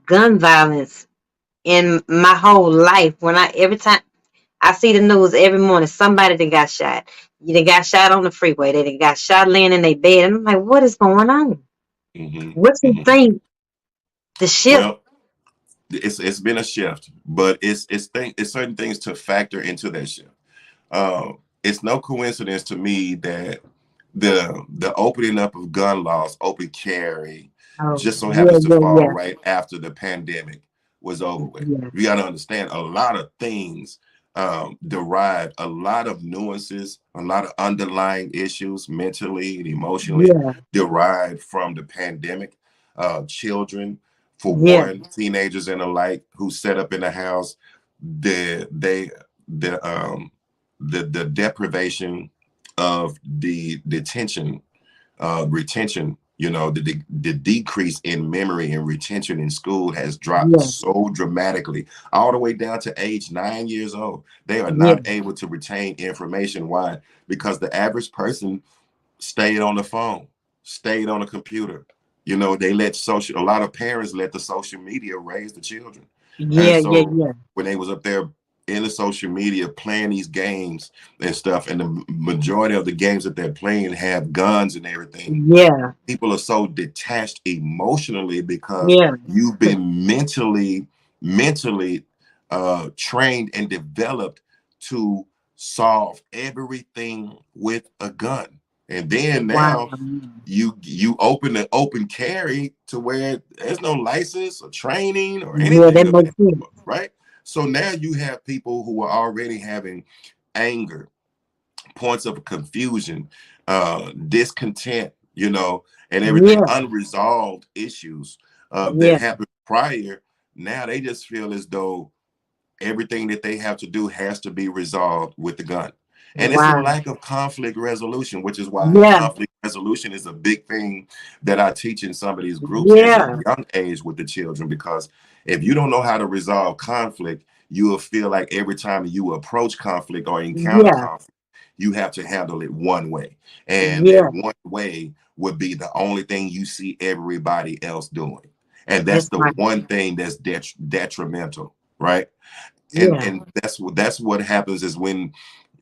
gun violence in my whole life. Every time I see the news every morning, somebody that got shot. They got shot on the freeway. They got shot laying in their bed. And I'm like, what is going on? hmm What you hmm think the shift? Well, it's been a shift, but it's certain things to factor into that shift. It's no coincidence to me that the opening up of gun laws, open carry, Oh, just so yeah, happens to yeah, fall yeah, right after the pandemic was over with. yeah, You got to understand a lot of things derive a lot of nuances, a lot of underlying issues mentally and emotionally yeah, derived from the pandemic. Children, for yeah, one, teenagers and the like, who set up in the house, the they the deprivation of the detention retention, the decrease in memory and retention in school has dropped yeah, so dramatically, all the way down to age 9 years old. They are yeah, not able to retain information. Why? Because the average person stayed on the phone, stayed on the computer. They a lot of parents let the social media raise the children. And yeah, yeah, so yeah, when they was up there in the social media playing these games and stuff, and the majority of the games that they're playing have guns and everything, yeah, people are so detached emotionally because yeah. you've been mentally trained and developed to solve everything with a gun. And then Wow. now you open the open carry to where there's no license or training or Yeah, anything that of that makes sense. sort, right? So now you have people who are already having anger, points of confusion, discontent, and everything, Yeah, unresolved issues that yeah. happened prior. Now they just feel as though everything that they have to do has to be resolved with the gun. And it's a Wow. lack of conflict resolution, which is why Yeah, conflict resolution is a big thing that I teach in some of these groups at a yeah, young age with the children. Because if you don't know how to resolve conflict, you will feel like every time you approach conflict or encounter yeah, conflict, you have to handle it one way. And that yeah. one way would be the only thing you see everybody else doing. And that's That's the right. one thing that's detrimental, right? and Yeah, and that's what happens is when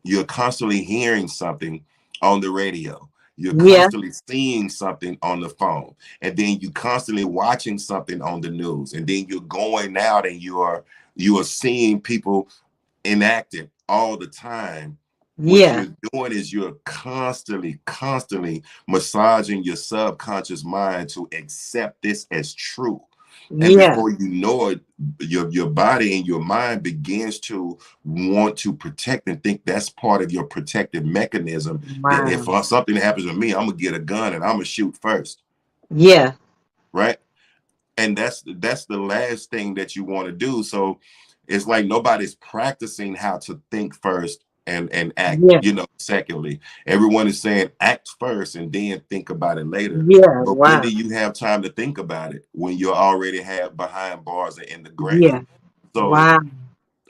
you're constantly hearing something on the radio, you're yeah, constantly seeing something on the phone, and then you constantly watching something on the news, and then you're going out and you are seeing people enacted all the time. What yeah. you're doing is you're constantly massaging your subconscious mind to accept this as true. And Yeah. before you know it, your body and your mind begins to want to protect and think that's part of your protective mechanism, that if Wow. something happens to me, I'm gonna get a gun and I'm gonna shoot first, Yeah. right? And that's the last thing that you want to do. So it's like nobody's practicing how to think first and act, Yeah. secondly. Everyone is saying act first and then think about it later. Yeah. But when Wow. do you have time to think about it? When you're already have behind bars and in the grave. Yeah. So Wow.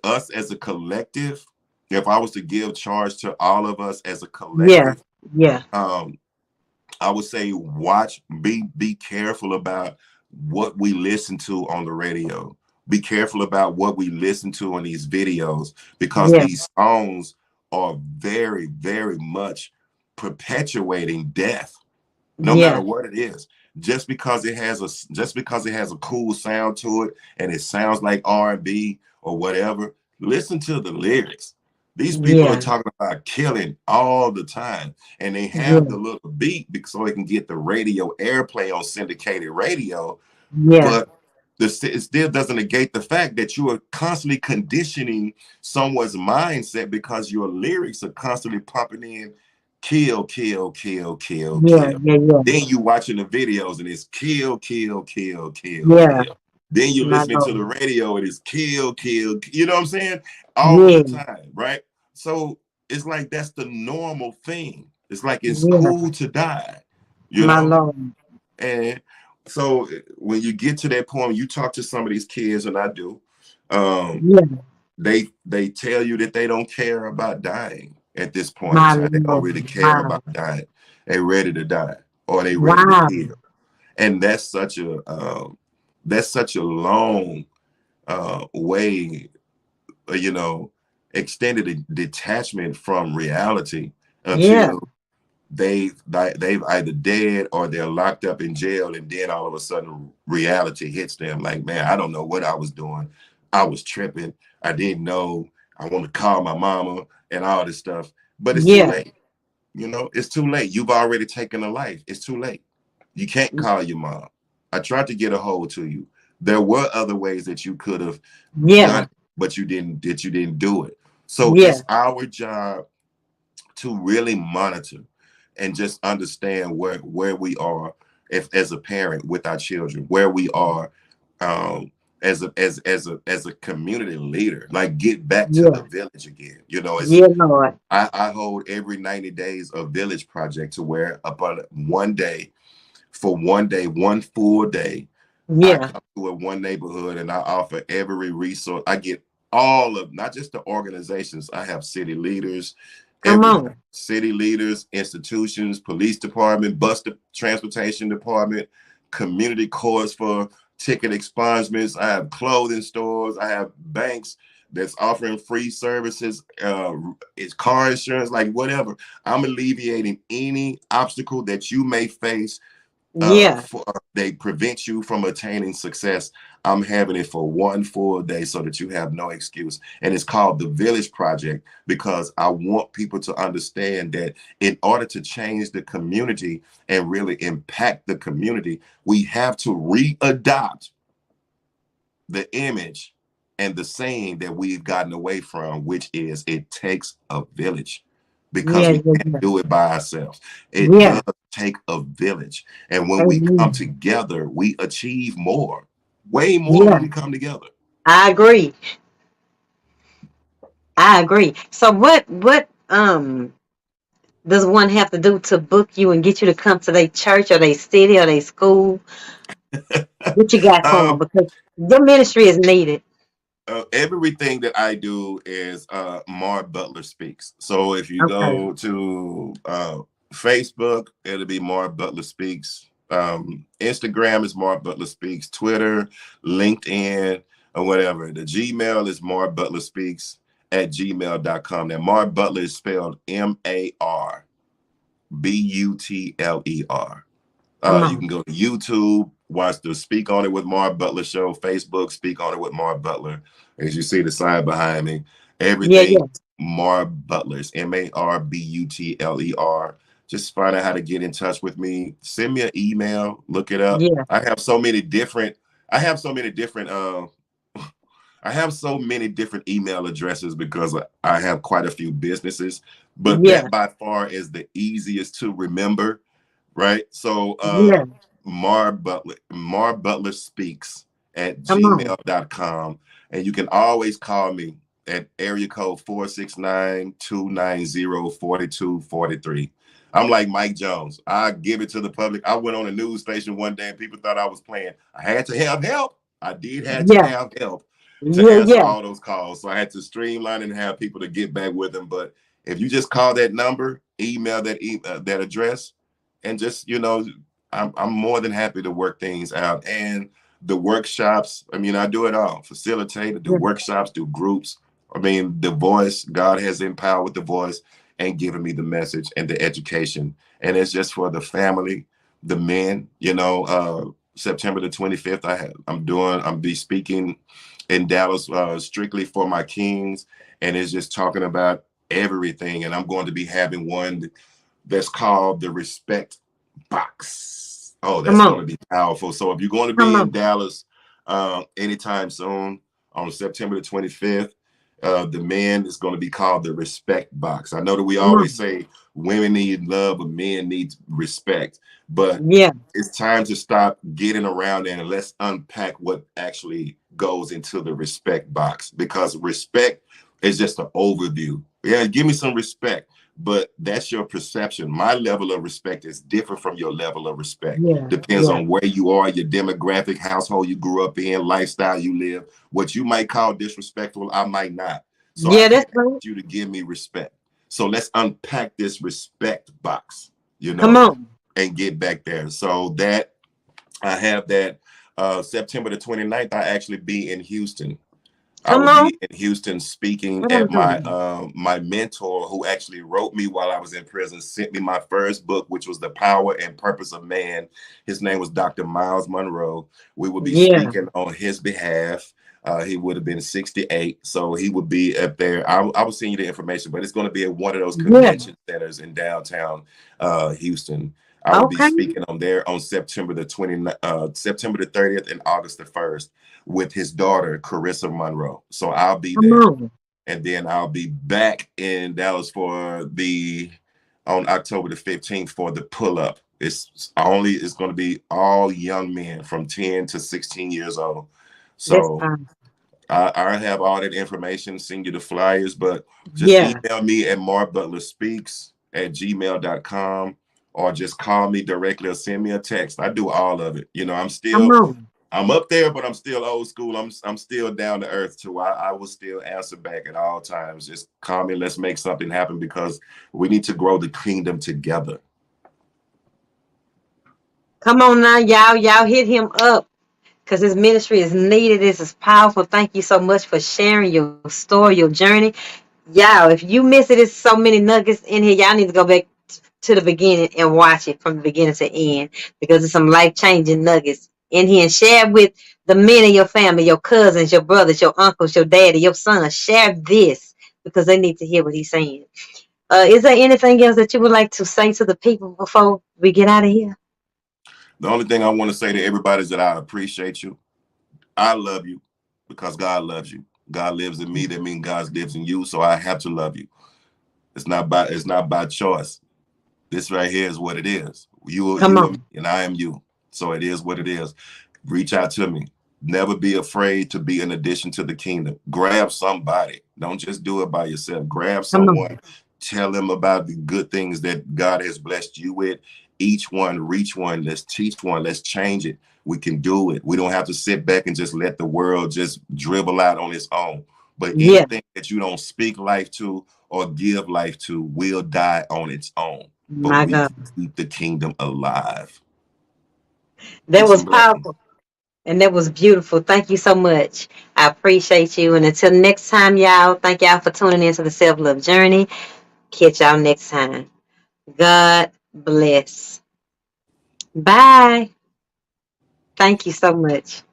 us as a collective, if I was to give charge to all of us as a Yeah. collective, Yeah. um, I would say be careful about what we listen to on the radio. Be careful about what we listen to on these videos, because Yeah. these songs are very, very much perpetuating death, no matter Yeah. what it is. Just because it has a cool sound to it and it sounds like R&B or whatever, listen to the lyrics. These people are Yeah. talking about killing all the time, and they have Yeah. the little beat because so they can get the radio airplay on syndicated radio. Yeah. But it still doesn't negate the fact that you are constantly conditioning someone's mindset, because your lyrics are constantly pumping in kill, kill, kill, kill, Yeah. kill. Yeah. Yeah. Then you watching the videos and it's kill, kill, kill, kill, Yeah. kill. Then you're My listening to the Lord. radio and it's kill, kill. You know what I'm saying? All Yeah. the time, right? So it's like that's the normal thing. It's like it's Yeah. cool to die, you My know? Lord. And so when you get to that point, you talk to some of these kids, and I do, um, Yeah. they tell you that they don't care about dying at this point in My time. They don't Lord. really care Wow. about dying. They ready to die, or they ready to Wow. kill. And that's such a long way, you know, extended detachment from reality Yeah. until they've either dead or they're locked up in jail, and then all of a sudden reality hits them like, man, I don't know what I was doing. I was tripping. I didn't know. I want to call my mama and all this stuff, but it's too Yeah. late. It's too late. You've already taken a life. It's too late. You can't call your mom. I tried to get a hold to you. There were other ways that you could have done Yeah. it, but you didn't do it. So Yeah. it's our job to really monitor and just understand where we are, if as a parent with our children, where we are, um, as a community leader, like get back to the Yeah. village again. It's Yeah, Lord. I hold every 90 days a village project, to where upon one day, for one day, one full day, I Yeah. come to one neighborhood and I offer every resource. I get all of, not just the organizations. I have city leaders, Come everybody, on. city leaders, institutions, police department, transportation department, community courts for ticket expungements. I have clothing stores. I have banks that's offering free services. It's car insurance, like whatever. I'm alleviating any obstacle that you may face, Yeah. they prevent you from attaining success. I'm having it for one full day so that you have no excuse. And it's called the Village Project, because I want people to understand that in order to change the community and really impact the community, we have to readopt the image and the saying that we've gotten away from, which is it takes a village, because Yeah. we Yeah. can't do it by ourselves. It Yeah. does take a village. And when we come Amen. together, we achieve more, way more when Yeah. we come together. I agree. I agree. So what does one have to do to book you and get you to come to their church or their city or their school? What you got for them? um, Because your ministry is needed. Everything that I do is Mar Butler Speaks. So if you Okay. go to Facebook, it'll be Mar Butler Speaks. Instagram is Mar Butler Speaks. Twitter, LinkedIn, or whatever. The Gmail is Mar Butler Speaks at gmail.com. Now, Mar Butler is spelled Marbutler. Come You on. can go to YouTube, watch the Speak On It with Mar Butler show, Facebook, Speak On It with Mar Butler. As you see the sign behind me, Yeah. everything Yeah. Mar Butler is Marbutler. Just find out how to get in touch with me. Send me an email, look it up. Yeah. I have so many different I have so many different email addresses because I have quite a few businesses, but Yeah. that by far is the easiest to remember, right? So Yeah. Mar Butler Speaks at Come on. gmail.com. And you can always call me. at area code 469-290-4243. I'm like Mike Jones. I give it to the public. I went on a news station one day and people thought I was playing. I had to have help. I did have to Yeah, have help to yeah, answer yeah, all those calls. So I had to streamline and have people to get back with them. But if you just call that number, email that address, and just, I'm more than happy to work things out. And the workshops, I mean, I do it all. Facilitate, do yeah, workshops, do groups. I mean, the voice, God has empowered the voice and given me the message and the education. And it's just for the family, the men, September the 25th, I'm be speaking in Dallas, strictly for my kings. And it's just talking about everything. And I'm going to be having one that's called the Respect Box. Oh, come that's going to on, be powerful. So if you're going to come be in on, Dallas anytime soon on September the 25th, the man is going to be called the Respect Box. I know that we come always on, say women need love, but men need respect. But yeah, it's time to stop getting around there and let's unpack what actually goes into the respect box, because respect is just an overview. Yeah, give me some respect, but that's your perception. My level of respect is different from your level of respect. yeah, Depends yeah, on where you are, your demographic, household you grew up in, lifestyle you live. What you might call disrespectful, I might not. So I yeah, can't that's ask right. you to give me respect. So let's unpack this respect box, Come on, and get back there. So that I have that September the 29th, I actually be in Houston. I come will on, be in Houston speaking come at my on, my mentor, who actually wrote me while I was in prison, sent me my first book, which was The Power and Purpose of Man. His name was Dr. Miles Monroe. We will be yeah, speaking on his behalf. He would have been 68, so he would be up there. I will send you the information, but it's going to be at one of those yeah, convention centers in downtown Houston. I will be okay, speaking on there on September the 30th and August the 1st with his daughter, Carissa Monroe. So I'll be come there. on, And then I'll be back in Dallas on October the 15th for the pull up. It's going to be all young men from 10 to 16 years old. that's So fine. I have all that information, send you the flyers, but just Yeah, email me at marbutlerspeaks@gmail.com, or just call me directly or send me a text. I do all of it. come on, I'm up there, but I'm still old school. I'm still down to earth too. I will still answer back at all times. Just call me. Let's make something happen, because we need to grow the kingdom together. come on now, y'all hit him up. Because his ministry is needed. This is powerful. Thank you so much for sharing your story, your journey. Y'all, if you miss it, there's so many nuggets in here. Y'all need to go back to the beginning and watch it from the beginning to end, because there's some life-changing nuggets in here. And share with the men in your family, your cousins, your brothers, your uncles, your daddy, your sons. Share this because they need to hear what he's saying. Is there anything else that you would like to say to the people before we get out of here? The only thing I want to say to everybody is that I appreciate you. I love you because God loves you. God lives in me. That means God lives in you. So I have to love you. It's not by choice. This right here is what it is. You Come you on. and I am you. So it is what it is. Reach out to me. Never be afraid to be an addition to the kingdom. Grab somebody. Don't just do it by yourself. Grab Come someone. on. Tell them about the good things that God has blessed you with. Each one, reach one. Let's teach one. Let's change it. We can do it. We don't have to sit back and just let the world just dribble out on its own. But Yeah, anything that you don't speak life to or give life to will die on its own. But my we God. can keep the kingdom alive. That Peace was and blessings. powerful. And that was beautiful. Thank you so much. I appreciate you. And until next time, y'all, thank y'all for tuning into the Self Love Journey. Catch y'all next time. God bless. Bye. Thank you so much.